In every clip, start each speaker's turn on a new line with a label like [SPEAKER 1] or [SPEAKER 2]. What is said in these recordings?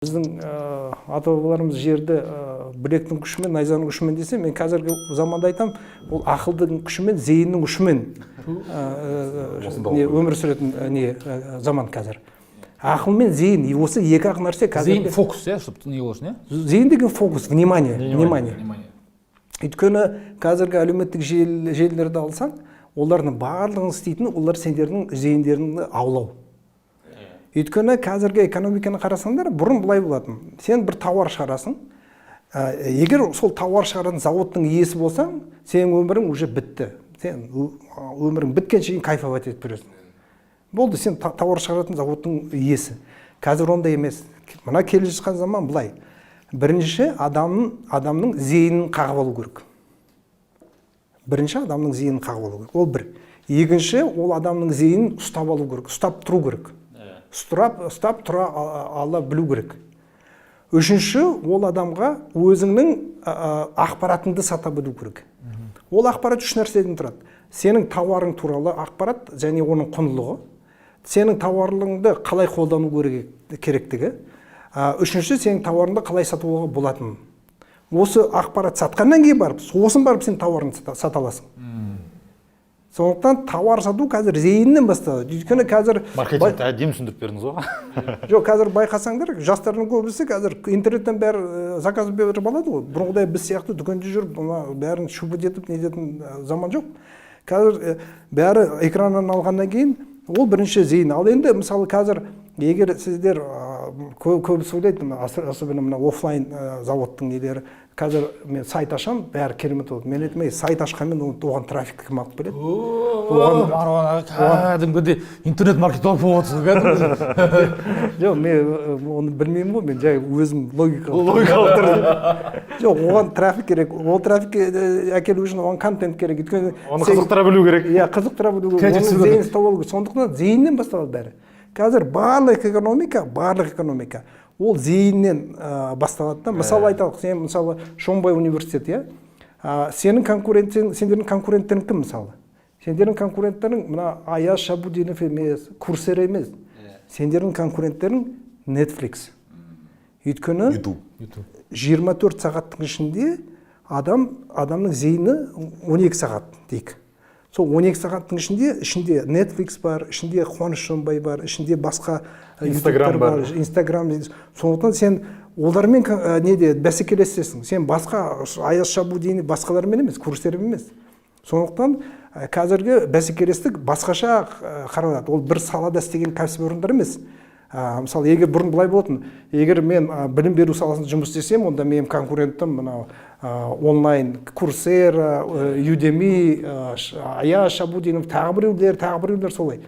[SPEAKER 1] Біздің ата-бабаларымыз жерді білектің күшімен, найзаның күшімен десе, мен қазіргі заманда айтам, ол ақылдың күшімен, зейіннің күшімен өмір сүретін заман қазір. Ақыл мен зейін, осы екі ақ нәрсе қазір.
[SPEAKER 2] Зейін фокус, чтобы не болсын,
[SPEAKER 1] зейін деген фокус, внимание. Өйткені қазіргі әлеуметтік желілерді алсаң, олардың барлығын істейтін, олар сендердің зейіндеріңді аулау. Өйткені қазіргі экономиканы қарасаңдар, бұрын былай болатын. Сен бір тауар шығарасың. Егер сол тауар шығаратын заводтың иесі болсаң, сенің өмірің уже бітті. Сен өмірің біткенше кейін кайфовать етіп бересің. Болды, сен тауар шығаратын заводтың иесі. Қазір ондай емес. Мына келе жатқан заман былай. Бірінші адамның зейінін қағып алу керек. Бірінші адамның зейінін қағып алу керек. Ол бір. Екінші, ол адамның зейінін ұстап алу керек, ұстап тұру керек. Ұстап тұра ала білу керек. Үшінші, ол адамға өзіңнің ақпаратыңды сата білу керек. Ол ақпарат үш нәрседен тұрады. Сенің тауарың туралы ақпарат және оның құндылығы, сенің тауарлығыңды қалай қолдану керектігі, үшінші, сенің тауарыңды қалай сатуға болатынын. Осы ақпарат сатқаннан кейін барып, сосын барып сен тауарыңды сата аласың. Сондықтан тауар сату қазір зейіннен басталады. Өйткені қазір
[SPEAKER 2] маркетингті әдемі түсіндіріп бердіңіз ғой.
[SPEAKER 1] Жоқ, қазір байқасаңдар, жастардың көбісі қазір интернеттен бәрі заказ беріп алады ғой. Бұрынғыдай біз сияқты дүкенде жүріп, бәрін шубыт етіп, не ететін заман жоқ. Қазір бәрі экраннан алғаннан кейін ол бірінші зейін. Ал енді мысалы қазір егер сіздер көбісі ойлайды, особенно мына офлайн заводтың нелері, қазір мен сайт ашам, бәрі керемет болады. Мен айтмай, сайт ашқанмен оған трафик кім алып келеді?
[SPEAKER 2] Кәдімгідей интернет маркетолог болып отырсыз.
[SPEAKER 1] Жоқ, мен оны білмеймін ғой, мен жай өзім логикалық түрде. Жоқ, оған трафик керек. Ол трафикке әкелу үшін оған контент керек.
[SPEAKER 2] Оны қызықтыра білу керек.
[SPEAKER 1] Иә, қызықтыра білу керек. Оны зейін ұстап алу керек. Сондықтан зейіннен басталады бәрі. Қазір барлық экономика ол зейіннен басталады да. Мысалы айталық, сен мысалы Шомбай университеті, сендердің конкуренттерің кім мысалы? Сендердің конкуренттерің мына Аяз Шабудинов емес, Курсер емес. Сендердің конкуренттерің Netflix. Өйткені 24 сағаттың ішінде адамның зейіні 12 сағат дейік. Сол 12 сағаттың ішінде Netflix бар, ішінде Қуаныш Шонбай бар, ішінде басқа
[SPEAKER 2] Instagram бар.
[SPEAKER 1] Сондықтан сен олармен бәсекелесесің. Сен басқа Аяз Шабудинов басқалармен емес, курстермен емес. Сондықтан қазіргі бәсекелестік басқаша қаралады. Ол бір салада істеген кәсіпорындар емес. Мысалы, егер бұрын былай болатын, егер мен білім беру саласында жұмыс істесем, онда менің конкурентім онлайн Курсер, Udemy, Аяз Шабудинов, тағы біреулер солай.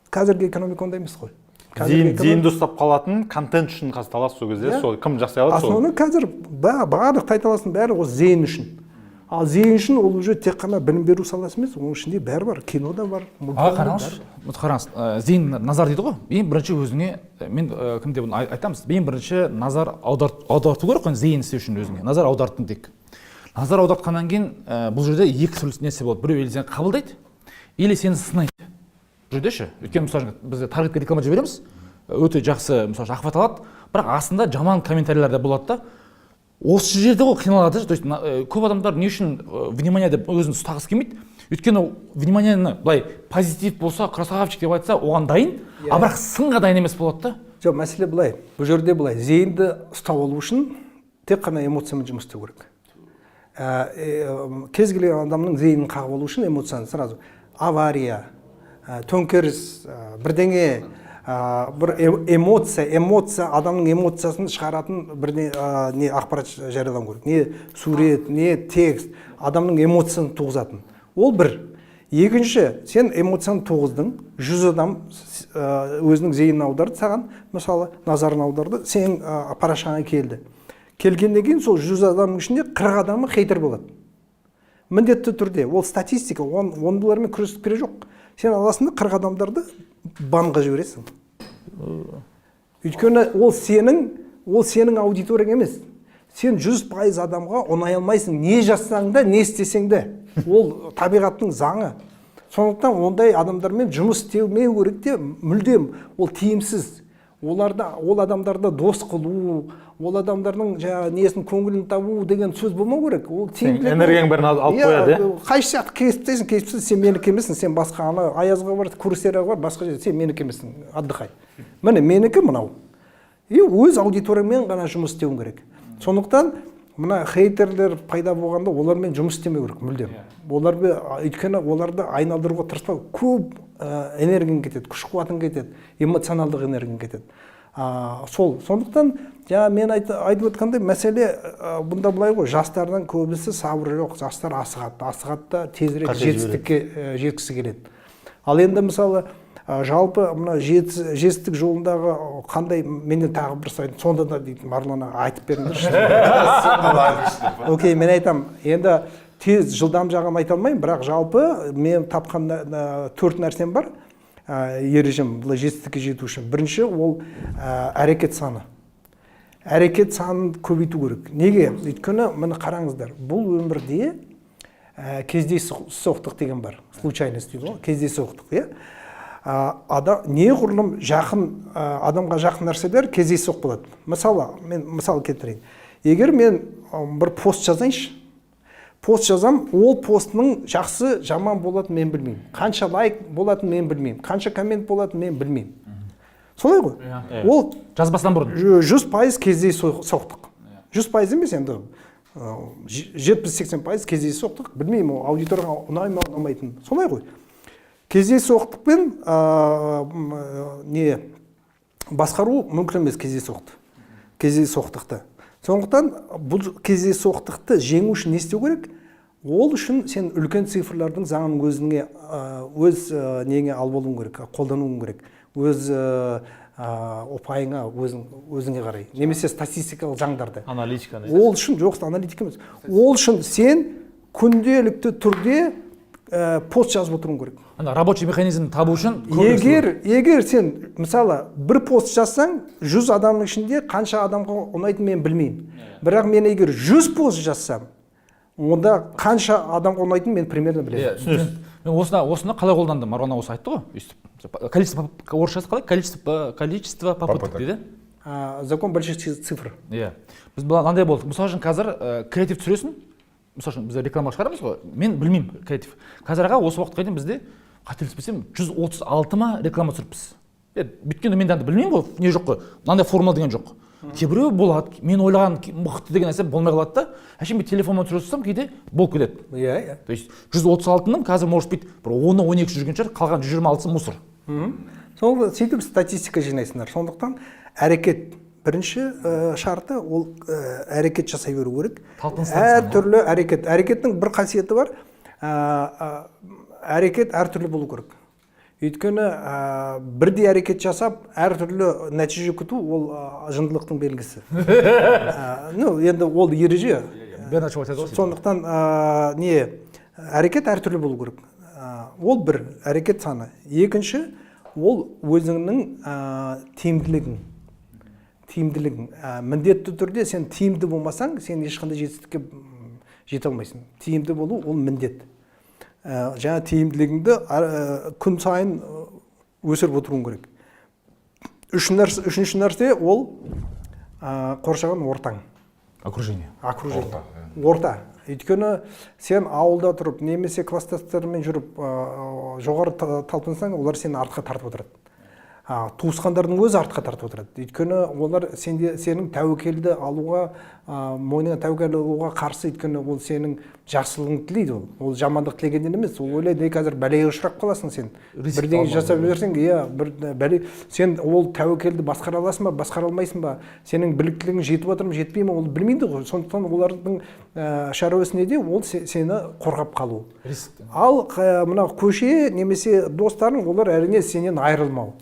[SPEAKER 1] Қазіргі экономика ондай емес қой.
[SPEAKER 2] Зейінді ұстап қалатын контент үшін қазір талас сол кезде, сол кім жақсы алады сол.
[SPEAKER 1] Основны қазір барлық тайталасының бәрі осы зейін үшін. Ал зейін үшін ол уже тек қана білім беру саласы емес, оның ішінде бәрі бар, кино да бар.
[SPEAKER 2] Қараңыз, зейін назар дейді ғой. Ең бірінші өзіңе, мен кімде бұны айтамыз, ең бірінші назар аударту керек қой, зейін істеу үшін өзіңе. Назар аудартың тек. Назар аудартқаннан кейін бұл жерде екі түрлі нәрсе болады. Біреу сені қабылдайды, или сені сынайды. Бұл жерде ше, өйткені мысалы біз таргетке реклама жібереміз, өте жақсы мысалы охват алады, бірақ астында жаман комментарийлер де болады да. Осы жерде ғой қиналады. То есть көп адамдар не үшін внимание деп өзін ұстағысы келмейді. Өйткені вниманиені былай позитив болса, красавчик деп айтса, оған дайын, а бірақ сынға дайын емес болады да.
[SPEAKER 1] Жоқ, мәселе былай. Бұл жерде былай, зейінді ұстап алу үшін тек қана эмоциямен жұмыс істеу керек. Кез келген адамның зейінін қағып алу үшін эмоцияны сразу авария, төңкеріс, бірдеңе, бір эмоция, адамның эмоциясын шығаратын бір не ақпарат жариялау керек. Не сурет, не текст, адамның эмоциясын туғызатын. Ол бір. Екінші, сен эмоцияны туғыздың, 100 адам өзінің зейінін аударды саған, мысалы, назарын аударды, сен парақшаңа келді. Келгеннен кейін сол 100 адамның ішінде 40 адамы хейтер болады. Міндетті түрде, ол статистика, ондылармен күресіп керегі жоқ. Сен аласында 40 адамдарды банға жібересің. Өйткені ол сенің аудиторияң емес. Сен 100% адамға ұнай алмайсың. Не жазсаң да, не істесең де. Ол табиғаттың заңы. Сондықтан ондай адамдармен жұмыс істемеу керек те мүлдем ол тиімсіз. ол адамдарды дос қылу, ол адамдардың жаңағы несін көңілін табу деген сөз болмау керек. Ол тиімділік.
[SPEAKER 3] Энергияң бәрін алып қояды, иә?
[SPEAKER 1] Қайсы жақты кесіптесің, кесіпсіз, сен менікі емессің, сен басқа ана Аязға бар, Курсераға бар, басқа жерде сен менікі емессің, отдыхай. Міне менікі мынау. И өз аудиториямен ғана жұмыс істеуің керек. Сондықтан мына хейтерлер пайда болғанда олармен жұмыс істемеу керек мүлдем. Өйткені оларды айналдыруға тырыспау, көп энергияң кетеді, күш қуатың кетеді, эмоционалдық энергияң кетеді. Сондықтан мен айтып өткенде мәселе бұнда былай ғой, жастардан көбісі сабыры жоқ, жастар асығады да тезірек жетістікке жеткісі келеді. Ал енді мысалы жалпы мына жетістік жолындағы қандай, менен тағы бір сұрайын, сонда да дейді Марлан айтып беріңдерші. Окей, мен айтам, енді тез жылдам жағын айта алмаймын, бірақ жалпы мен тапқан 4 нәрсем бар. Ережем бұл жетістікке жету үшін. Бірінші ол әрекет саны. Әрекет санын көбейту керек. Неге? Өйткені мені қараңыздар, бұл өмірде кездейсоқтық деген бар. Случайность дейді ғой, кездейсоқтық, иә? Неғұрлым жақын адамға жақын нәрселер кездейсоқ болады. Мысалы, мен мысал келтірейін. Егер мен бір пост жазайыншы, пост жазам, ол постның жақсы жаман болатынын мен білмеймін. Қанша лайк болатынын мен білмеймін. Қанша коммент болатынын мен білмеймін. Солай ғой? Ол
[SPEAKER 2] жазбастан бұрын
[SPEAKER 1] 100% кездейсоқтық. 100% емес енді 70-80% кездейсоқтық. Білмеймін, аудиторияға ұнай ма, ұнамайтын. Солай ғой? Кездейсоқтықпен басқару мүмкін емес кездейсоқтықты. Сондықтан бұл кездейсоқтықты жеңу үшін не істеу керек? Ол үшін сен үлкен цифрлардың заңын өз неңе алып алуың керек, қолдануың керек. Өз ұпайыңа өзіңе қарай. Немесе статистикалық заңдарды.
[SPEAKER 3] Аналитиканы.
[SPEAKER 1] Ол үшін жоқ, аналитика емес. Ол үшін сен күнделікті түрде пост жазып отыруың керек.
[SPEAKER 2] Рабочий механизм табу үшін
[SPEAKER 1] егер сен мысалы бір пост жазсаң, 100 адамның ішінде қанша адамға ұнайтынын мен білмеймін. Бірақ мен егер 100 пост жазсам, онда қанша адамға ұнайтынын мен примерно білемін.
[SPEAKER 2] Мен осыны қалай қолдандым? Марван осы айтты ғой. Количество орысшасы қалай? Количество попыток дейді.
[SPEAKER 1] Закон больших цифр.
[SPEAKER 2] Иә. Біз мынандай болдық. Мысалы үшін қазір креатив түсіресің. Мысалы үшін біз реклама шығарамыз ғой. Мен білмеймін креатив. Қазір осы уақытқа дейін бізде қателеспесем 136 ма реклама түсіріппіз. Бүткенде мен де білмеймін ғой, не жоқ қой. Мынандай формула деген жоқ. Кейбіреу болады. Мен ойлаған мықты деген нәрсе болмай қалады да. Әшейін мен телефонмен түсірсем кейде болып кетеді.
[SPEAKER 1] Иә.
[SPEAKER 2] То есть 136-ның қазір может быть бір 10-12 жүрген шығар, қалған 126-сы мусор.
[SPEAKER 1] Сол сөйтіп статистика жинайсыңдар. Сондықтан әрекет бірінші шарты ол әрекет жасай беру керек. Әртүрлі әрекет. Әрекеттің бір қасиеті бар. Әрекет әртүрлі болу керек. Өйткені бірдей әрекет жасап, әртүрлі нәтиже күту ол жындылықтың белгісі. Енді ол ереже. Сондықтан әрекет әртүрлі болу керек. Ол бір әрекет саны. Екінші, ол өзіңнің тиімділігің. Міндетті түрде сен тиімді болмасаң, сен ешқандай жетістікке жете алмайсың. Тиімді болу ол міндет. Жаңа тиімділігіңді күн сайын өсіріп отыруың керек. Үшінші нәрсе ол қоршаған ортаң.
[SPEAKER 2] Окружение.
[SPEAKER 1] Орта. Өйткені сен ауылда тұрып, немесе класстастарымен жүріп, жоғары талпынсаң, олар сені артқа тартып отырады. Туысқандардың өзі артқа тартып отырады. Өйткені олар сенің тәуекелді алуға, мойныңа тәуекел алуға қарсы, өйткені ол сенің жақсылығыңды тілейді. Ол жамандық тілегеннен емес. Ол ойлайды, қазір бәлеге ұшырап қаласың сен. Бірдеңе жасап берсең, сен ол тәуекелді басқара аласың ба, басқара алмайсың ба? Сенің біліктілігің жетіп отыр ма, жетпей ме, ол білмейді ғой. Сондықтан олардың шаруасы неде? Ол сені қорғап қалу. Ал мына көше немесе достарың, олар әрине сенен айырылмау.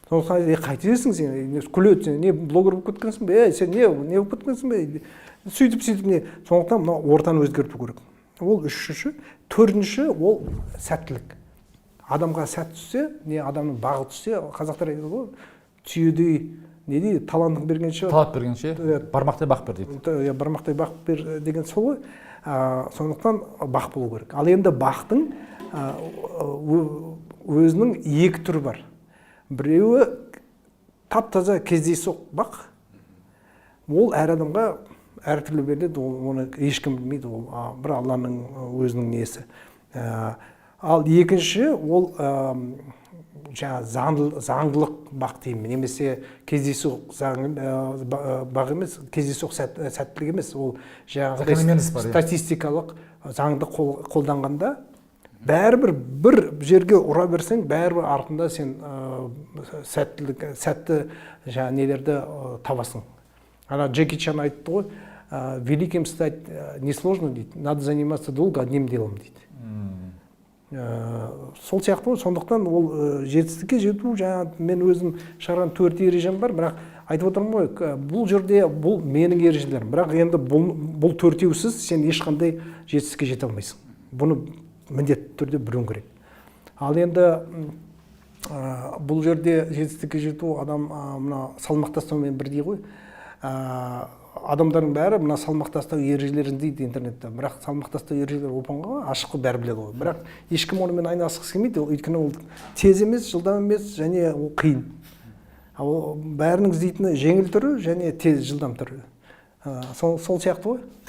[SPEAKER 1] Сондықтан қайтесің сен, күледі сен, не блогер болып кеткенсің бе, сен не болып кеткенсің бе, сөйтіп не. Сондықтан мына ортаны өзгерту керек. Ол үшінші. Төртінші ол сәттілік. Адамға сәт түссе, не адамның бағы түссе, қазақтар айтады ғой, түйедей, не дейді, талантың бергенше,
[SPEAKER 2] талап бергенше, бармақтай бақ бер дейді.
[SPEAKER 1] Бармақтай бақ бер деген сол ғой. Сондықтан бақ болу керек. Ал енді бақтың өзінің екі түрі бар. Біреуі тап таза кездейсоқ бақ, ол әр адамға әртүрлі беріледі, оны ешкім білмейді, ол бір Алланың өзінің несі. Ал екінші, ол заңдылық бақ деймін, немесе кездейсоқ бақ емес, кездейсоқ сәттілік емес, ол статистикалық заңды қолданғанда бәрібір бір жерге ұра берсең, бәрібір артында сен сәтті нелерді табасың. Ана Джеки Чан айтты ғой, великим стать несложно дейді, надо заниматься долго одним делом дейді. Сол сияқты, сондықтан ол жетістікке жету, мен өзім шығарған 4 ережем бар, бірақ айтып отырмын ғой, бұл жерде бұл менің ережелерім, бірақ енді бұл 4-еусіз сен ешқандай жетістікке жете алмайсың. Бұны міндетті түрде білуің керек. Ал енді бұл жерде жетістікке жету адам мына салмақ тастаумен бірдей ғой. Адамдардың бәрі мына салмақ тастау ережелерін дейді интернетте, бірақ салмақ тастау ережелері оп-оңай ашық бәрі біледі ғой. Бірақ ешкім онымен айналысқысы келмейді, өйткені ол тез емес, жылдам емес, және ол қиын. Ал бәрінің іздейтіні жеңіл түрі және тез, жылдам түрі. Сол сияқты ғой.